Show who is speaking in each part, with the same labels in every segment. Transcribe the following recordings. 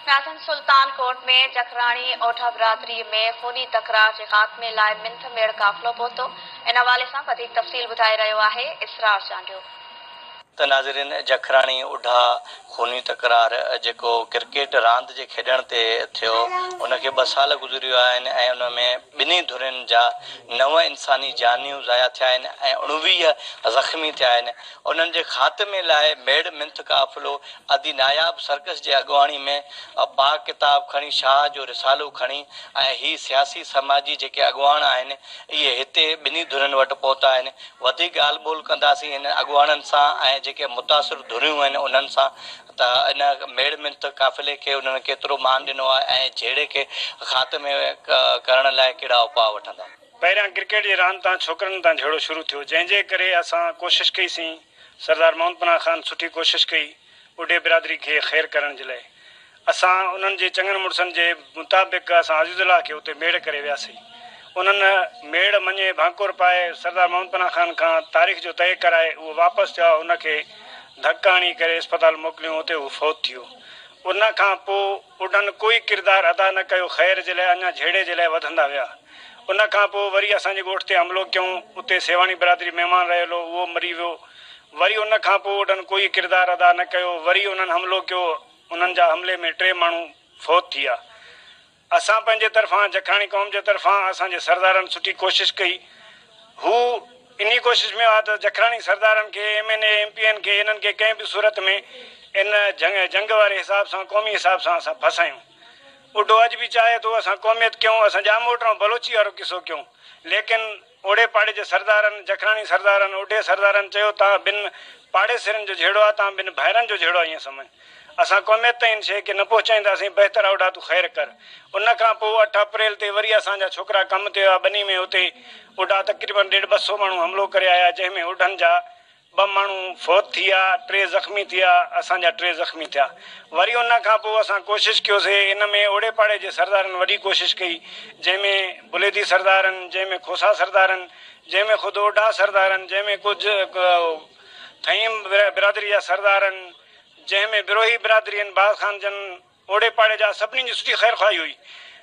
Speaker 1: नाज़न सुल्तान कोट में जखराणी ओठा बिरादरी में खूनी तकरार के खात्मे लाइ मिंथ मेड़ काफ़िलो पहुतो। इन हवाले सां वधीक तफ़सील ॿुधाए रहियो आहे इसरार चांडियो।
Speaker 2: त नाज़रीन, जखराणी उढा खूनी तकरार जेको क्रिकेट रांदि जे खेॾण ते थियो उनखे 2 साल गुज़रिया आहिनि ऐं उन में ॿिन्ही धुरियुनि जा 9 इंसानी जानियूं ज़ाया थिया आहिनि ऐं 19 ज़ख़्मी थिया आहिनि। उन्हनि जे ख़ात्मे लाइ मेड़ मिंथ काफ़िलो अदी नायाब सर्कस जे अॻुवाणी में पाक किताब खणी शाह जो रिसालो खणी ऐं ही सियासी समाजी जेके अॻुवान आहिनि इहे हिते ॿिन्ही धुरियुनि वटि पहुता आहिनि। वधीक ॻाल्हि ॿोल कंदासीं इन अॻुवाननि सां ऐं जेके मुतासिर धुरियूं आहिनि उन्हनि सां त इन मेड़ मिंथ काफ़िले खे उन्हनि केतिरो मान ॾिनो आहे ऐं जहिड़े खे ख़ात्मे करण लाइ कहिड़ा उपाउ वठंदा।
Speaker 3: पहिरियां क्रिकेट जी रांदि तां छोकिरनि तां झेड़ो शुरू थियो, जंहिंजे करे असां कोशिशि कईसीं। सरदार मोहम्मद पनाह ख़ान सुठी कोशिशि कई ॿुढे बिरादरी खे ख़ैरु करण जे लाइ। असां उन्हनि जे चङनि मुड़ुसनि जे मुताबिक़ असां अज़ीज़ुल्लाह खे उते मेड़ करे वियासीं। उन्हनि मेड़ मञे भाकुर पाए सरदार मोहम्मद पनाह ख़ान खां तारीख़ जो तय कराए उहो वापसि थिया। उनखे धक हणी करे अस्पताल मोकिलियूं, उते उहो फौत थियो। उन खां पोइ उन्हनि कोई किरदारु अदा न कयो ख़ैर जे लाइ, अञा झेड़े जे लाइ वधंदा विया। उन खां पोइ वरी असांजे ॻोठ ते हमिलो कयूं, उते सेवाणी बिरादरी महिमान रहियलु उहो मरी वियो। वरी उन खां पोइ उन्हनि कोई किरदारु अदा न कयो, वरी उन्हनि हमिलो कयो। उन्हनि जा हमले में 3 माण्हू फौत थी विया। असां पंहिंजे तरफ़ां जखराणी क़ौम जे तरफ़ां असांजे सरदारनि सुठी कोशिशि कई। हू इन कोशिशि में आहे त जखराणी सरदारनि खे MNA MPN खे इन्हनि खे कंहिं बि सूरत में इन जंग वारे हिसाब सां क़ौमी हिसाब सां असां फसायूं। उडो अॼु बि चाहे थो असां क़ौमियत कयूं, असां जामोट ऐं बलोची वारो किसो कयूं, लेकिन ओड़े पाड़े जे सरदारनि जखराणी सरदारनि ओॾे सरदारनि चयो तव्हां ॿिनि पाड़ेसिरनि जो झेड़ो आहे, तव्हां ॿिनि भाइरनि जो झेड़ो आहे, ईअं सम्झ असां क़ौमियत ताईं शइ खे न पहुचाईंदासीं। बहितर ओॾा तूं ख़ैरु कर। उन खां पोइ 8 अप्रैल ते वरी असांजा छोकिरा कमु ते विया बनी में। उते ओॾा तक़रीबन 150-200 माण्हू हमिलो करे आया, जंहिंमें ओॾनि जा 2 माण्हू फौत थी विया, 3 ज़ख़्मी थी विया, असांजा 3 ज़ख़्मी थिया। वरी उन खां पोइ असां कोशिशि कयोसीं। इन में ओड़े पाड़े जे सरदारनि वॾी कोशिशि कई, जंहिंमें बुलेदी सरदारनि, जंहिंमें खोसा सरदारनि, जंहिंमें ख़ुदि ओॾा सरदारनि, जंहिंमें कुझु थईम बिरादरी जा सरदारनि, जंहिंमें बिरोही बिरादरी आहिनि बाज़ ख़ान जन, ओड़े पाड़े जा सभिनी जी सुठी ख़ैर ख़्वाही हुई।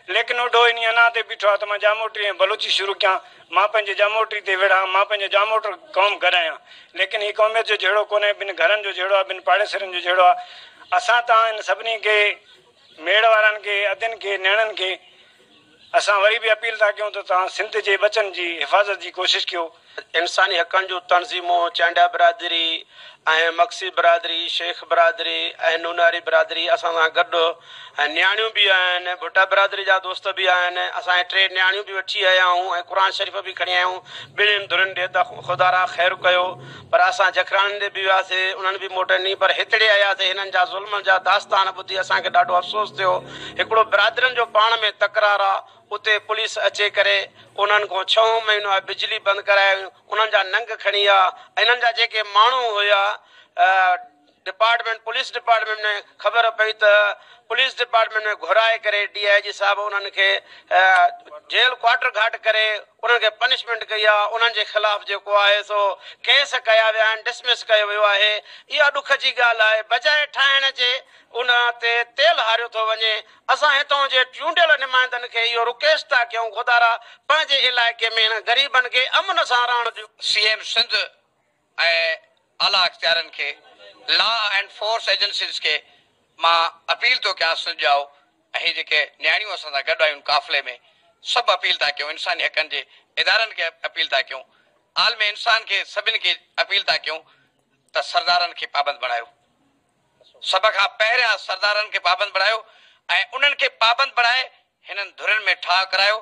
Speaker 3: लेकिन ओॾो इन अना ते बीठो आहे त मां जामोटी ऐं बलोची शुरू कयां। मां पंहिंजे जामोटी ते वेड़ा, मां पंहिंजे जामोट क़ौम घरायां, लेकिन हीअ क़ौमियत जो जहिड़ो कोन्हे। 2 घरनि जो जहिड़ो आहे, 2 पाड़ेसिरनि जो जहिड़ो आहे। असां तव्हां इन सभिनी खे मेड़ वारनि खे, अदियुनि खे, नियाणियुनि खे असां वरी बि अपील था कयूं त तव्हां सिंध जे बचनि जी हिफ़ाज़त जी कोशिशि कयो।
Speaker 4: इंसानी हक़नि जूं तंज़ीमूं, चांडा बिरादरी ऐं मक्सी बिरादरी, शेख बिरादरी ऐं नूनारी बिरादरी असां सां गॾु ऐं नियाणियूं बि आहिनि, भुटा बिरादरी जा दोस्त बि आहिनि। असां 3 नियाणियूं बि वठी आया आहियूं ऐं क़ुर शरीफ़ बि खणी आया आहियूं। ॿिन्हिनि धुरियुनि ॾे त ख़ुदा रा ख़ैरु कयो। पर असां जखराणी ॾे बि वियासीं, उन्हनि बि मोटनि, पर हिकिड़े आयासीं। हिननि जा ज़ुल्म जा दास्तान ॿुधी असांखे ॾाढो अफ़सोस थियो। हिकिड़ो बिरादरियुनि जो पाण में तकरार आहे, उते पुलिस अचे करे उन्हनि खां 6 महीनो बिजली बंदि कराए, उन्हनि जा नंग खणी आहे। इन्हनि जा जेके माण्हू हुया डिपार्टमेंट, पुलिस डिपार्टमेंट में ख़बर पई त पुलिस डिपार्टमेंट में घुराए करे DIG साहब उन्हनि खे जेल क्वार्टर घाट करे उन्हनि खे पनिशमेंट कई आहे। उन्हनि जे ख़िलाफ़ जेको आहे सो केस कया विया आहिनि, डिसमिस कयो वियो आहे। इहा ॾुख जी ॻाल्हि आहे। बजाए ठाहिण जे उन ते तेल हारियो थो वञे। असां हितां जे चूंडियल नुमाइंदनि खे इहो रिक्वेस्ट था कयूं, ख़ुदा पंहिंजे इलाइक़े में ग़रीबनि खे अमन सां रहण ॾियो।
Speaker 5: CM सिंध ऐं आला अख़्तियारनि खे, लॉ एंड फोर्स एजेंसीज़ खे मां अपील थो कयां, सुझाव ऐं जेके नियाणियूं असां सां गॾु आहियूं काफ़िले में, सभु अपील था कयूं। इंसानी हक़नि जे इदारनि खे अपील था कयूं, आलम इंसान खे सभिनि खे अपील था कयूं त सरदारनि खे पाबंद बणायो। सभ खां पहिरियां सरदारनि खे पाबंद बणायो ऐं उन्हनि खे पाबंद बणाए हिननि धुरियुनि में ठाह करायो,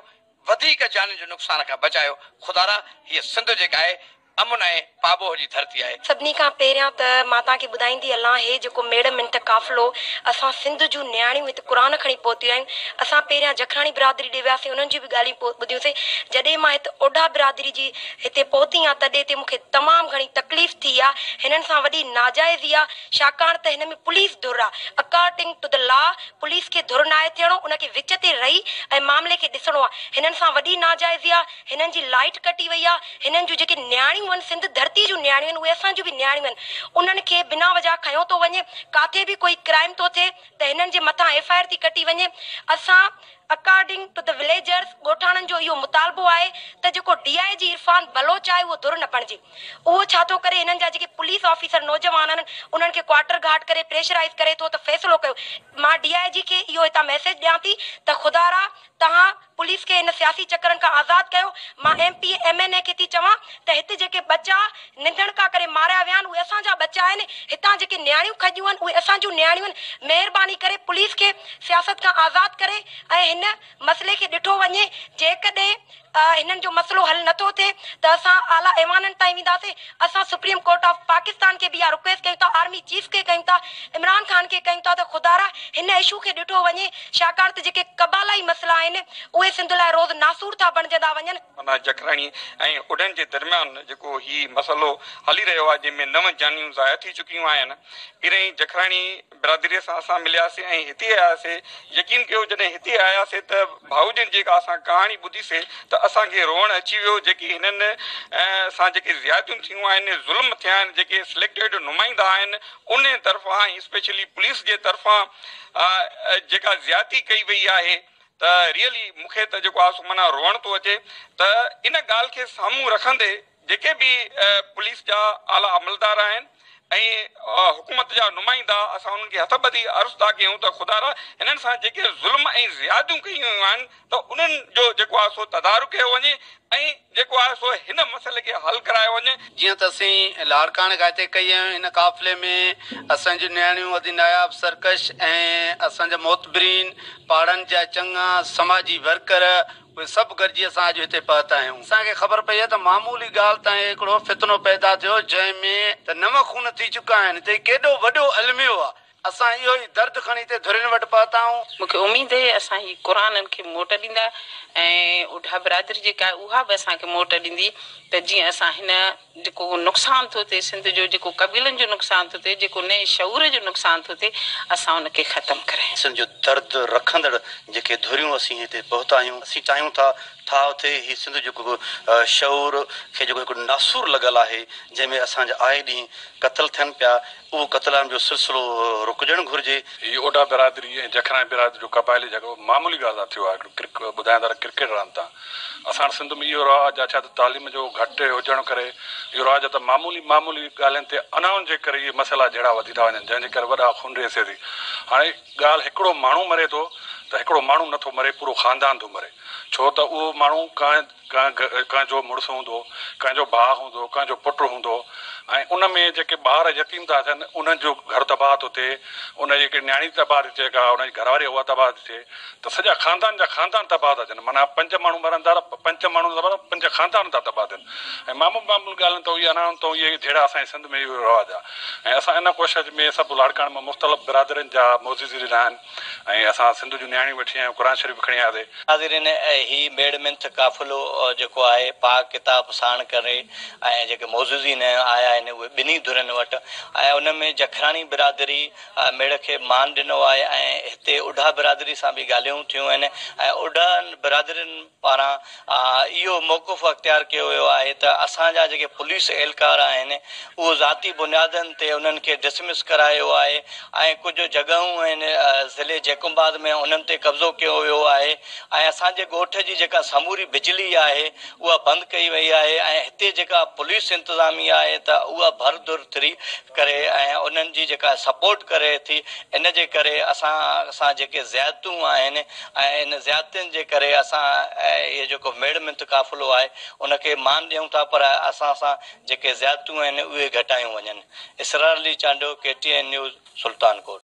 Speaker 5: वधीक जान जो नुक़सान खां बचायो। ख़ुदा हीअ सिंध जेका आहे अमुन ऐं पाबो जी धरती आहे।
Speaker 6: सभिनी खां पहिरियां त मां तव्हांखे ॿुधाईंदी हलां, हे जेको मेड़ मिंथ काफ़िलो असां सिंध जूं नियाणियूं हिते क़ुर खणी पहुतियूं आहिनि। असां पहिरियां जखराणी बिरादरी ॾे वियासीं, उन्हनि जी बि ॻाल्हियूं ॿुधियूंसीं। जॾहिं मां हिते ओढा बिरादरी जी हिते पहुती आहियां तॾहिं ते मूंखे तमामु घणी तकलीफ़ थी आहे। हिननि सां वॾी नाजाइज़ी आहे, छाकाणि त हिन में पुलिस धुर आहे। According to the law police खे धुर न आहे थियणो, उनखे विच ते रही ऐं मामले खे ॾिसणो आहे। हिननि सां वॾी नाजाइज़ी आहे। हिननि जी लाइट कटी वई आहे। हिननि जूं जेके नियाणियूं नियाणियूं आहिनि, सिंध धरती जूं नियाणियूं आहिनि, उहे असांजूं बि नियाणियूं आहिनि। उन्हनि खे बिना वजह खयों थो वञे, काथे बि कोई क्राइम थो थिए त हिननि जे मथां FIR थी कटी वञे। असां अकॉर्डिंग टू द विलेजर्स ॻोठाणनि जो इहो मुतालबो आहे त जेको DIG इरफान बलोच आहे उहो धुर न बणिजे। उहो छा थो करे, हिननि जा जेके पुलिस ऑफिसर नौजवान आहिनि उन्हनि खे क्वार्टर घाट करे प्रेशराइज़ करे थो त फ़ैसिलो कयो। मां DIG खे इहो हितां मैसेज ॾियां थी त ख़ुदारा तव्हां पुलिस खे हिन सियासी चकरनि खां आज़ादु कयो। मां MP MNA खे थी चवां त हिते जेके बचा निंढण खां करे मारिया विया आहिनि उहे असांजा बचा आहिनि, हितां जेके नियाणियूं खॼियूं आहिनि उहे असांजूं नियाणियूं आहिनि। महिरबानी करे पुलिस खे सियासत खां आज़ादु करे ऐं हिन मसइले खे ॾिठो वञे। जेकॾहिं हिननि जो मसइलो हल नथो थिए त असां आला ऐवाननि ताईं वेंदासीं। असां सुप्रीम कोर्ट ऑफ पाकिस्तान खे बि इहा रिक्वेस्ट कयूं था, आर्मी चीफ खे कयूं था, इमरान ख़ान खे कयूं था त ख़ुदारा हिन इशू खे ॾिठो वञे, छाकाणि त जेके कबालाई मसइला आहिनि उहे सिंध लाइ रोज़ नासूर था बणजंदा वञनि।
Speaker 7: माना जखराणी ऐं उडनि जे दरमियान जेको ही मसइलो हली रहियो आहे जंहिंमें 9 जानियूं ज़ाया थी चुकियूं आहिनि, इरई जखराणी बिरादरीअ सां असां मिलियासीं ऐं हिते आयासीं। यकीन कयो जॾहिं हिते आयासीं त भाउजनि जेका असां कहाणी ॿुधीसीं त असांखे रोअण अची वियो। जेकी हिननि सां जेके ज़्यादतियूं थियूं आहिनि, ज़ुल्म थिया आहिनि, जेके सिलेक्टेड नुमाइंदा आहिनि उन तरफ़ां ऐं स्पेशली पुलिस जे तरफ़ां जेका ज़्यादती कई वई आहे त रियली मूंखे त जेको आहे सो माना रोअण थो अचे। त इन ॻाल्हि खे साम्हूं रखंदे जेके बि पुलिस जा आला अमलदार आहिनि ऐं हुकूमत जा नुमाइंदा, असां उन्हनि खे हथ ॿधी अर्ज़ु था कयूं त ख़ुदारा हिननि सां जेके ज़ुल्म ऐं ज़्यादियूं कयूं वियूं आहिनि त उन्हनि जो जेको आहे सो तदारुक कयो वञे ऐं जेको आहे सो हिन मसइले खे हल करायो वञे।
Speaker 8: जीअं त असीं लाड़काणे खां हिते कई आहियूं, हिन काफ़िले में असांजूं नियाणियूं अदी नायाब सरकश ऐं असांजा मोतबरीन पाड़नि जा चङा समाजी वर्कर उहे सभु गॾिजी असां अॼु हिते पहुता आहियूं। असांखे ख़बर पई आहे त मामूली ॻाल्हि ताईं हिकिड़ो फितनो पैदा थियो जंहिंमें त 9 खून थी चुका आहिनि। त केॾो वॾो अलमियो आहे। असां इहो ई दर्द खणी हिते धुरियुनि वटि पहुता आहियूं।
Speaker 9: मूंखे उमेद आहे असां ही क़ुराननि खे मोट ॾींदा ऐं उढा बिरादरी जेका आहे उहा बि असांखे मोट ॾींदी त जीअं असां हिन जेको नुक़सानु थो थिए सिंध जो, जेको कबीलनि जो नुक़सानु थो थिए, जेको नए शऊर जो नुक़सानु थो थिए, असां उनखे ख़तमु करायूं।
Speaker 10: सिंध जो दर्द रखंदड़ जेके धुरियूं असीं हिते पहुता आहियूं, असीं चाहियूं था उते ही सिंध जेको शऊर खे जेको हिकिड़ो नासूर लॻल आहे जंहिंमें असांजा आए ॾींहुं क़तल थियनि पिया, उहो क़तलनि जो सिलसिलो रुकजणु घुरिजे।
Speaker 11: हीअ ओडा बिरादरी ऐं जखराणी बिरादरी जो कबाइली जेको मामूली ॻाल्हि थियो आहे, ॿुधाईंदा क्रिकेट रांदि तां असां सिंध में इहो रवाजु आहे छा त तालीम जो घटि हुजणु करे इहो रवाजु आहे त मामूली ॻाल्हियुनि ते अनाउन जे करे इहे मसइला जहिड़ा वधी था वञनि, जंहिंजे करे वॾा खून रेसे थी। हाणे ॻाल्हि हिकिड़ो माण्हू मरे थो त हिकिड़ो माण्हू नथो मरे, पूरो ख़ानदान थो मरे। छो त उहो माण्हू कंहिंजो मुड़ुसु हूंदो, कंहिंजो भाउ हूंदो, कंहिंजो पुटु हूंदो ऐं उन में जेके ॿार यतीम था थियनि उन्हनि जो घर तबाह थो थिए, उन जेके न्याणी तबाह थी थिए, का उनजी घरवारी उहा तबाह थी थिए, त सॼा ख़ानदान जा ख़ानदान तबाह था थियनि। माना 5 माण्हू मरनि था, 5 माण्हू 5 ख़ानदान था तबाह थियनि। ऐं मामूली ॻाल्हियुनि तो इहे अनाउन तो इहे जहिड़ा असांजे सिंध में इहो रवाजु आहे। ऐं असां इन कोशिश में सभु लाड़काणे में मुख़्तलिफ़ बिरादरियुनि जा मोज़िज़ ॾिना आहिनि ऐं असां सिंध जूं नियाणियूं वेठी आहियूं, क़ुर शरीफ़ खणी आयासीं।
Speaker 2: हाज़िरीन, ही मेड़मिंथ काफ़िलो जेको आहे पाक किताब साण करे ऐं जेके मोज़िज़ीन आया आहिनि उहे ॿिन्ही धुरनि वटि ऐं उन में जखराणी बिरादरी मेड़ खे मान ॾिनो आहे ऐं हिते उढा बिरादरी सां बि ॻाल्हियूं थियूं आहिनि ऐं उढा बिरादरियुनि पारां इहो मौक़ुफ़ अख़्तियार कयो वियो आहे त असांजा जेके पुलिस एहलकार आहिनि उहो ज़ाती बुनियादनि ते उन्हनि खे डिसमिस करायो आहे ऐं कुझु जॻहियूं आहिनि ज़िले जैकुंबाद में उन्हनि ते कब्ज़ो कयो वियो आहे ऐं असांजे ॻोठ जी जेका समूरी बिजली आहे उहा बंदि कई वई आहे ऐं हिते जेका पुलिस इंतिज़ामिया आहे त उहा भरदुर थी करे ऐं उन्हनि जी जेका सपोर्ट करे थी। इन जे करे असां जेके ज़्यादतियूं आहिनि ऐं इन ज़्यादतियुनि जे करे असां इहो जेको मेड़मिंथ काफ़िलो आहे उनखे मान ॾियूं था, पर असां सां जेके ज़्यादतियूं आहिनि उहे घटायूं वञनि। इसरार अली चांडो, KTN न्यूज़, सुल्तानकोट।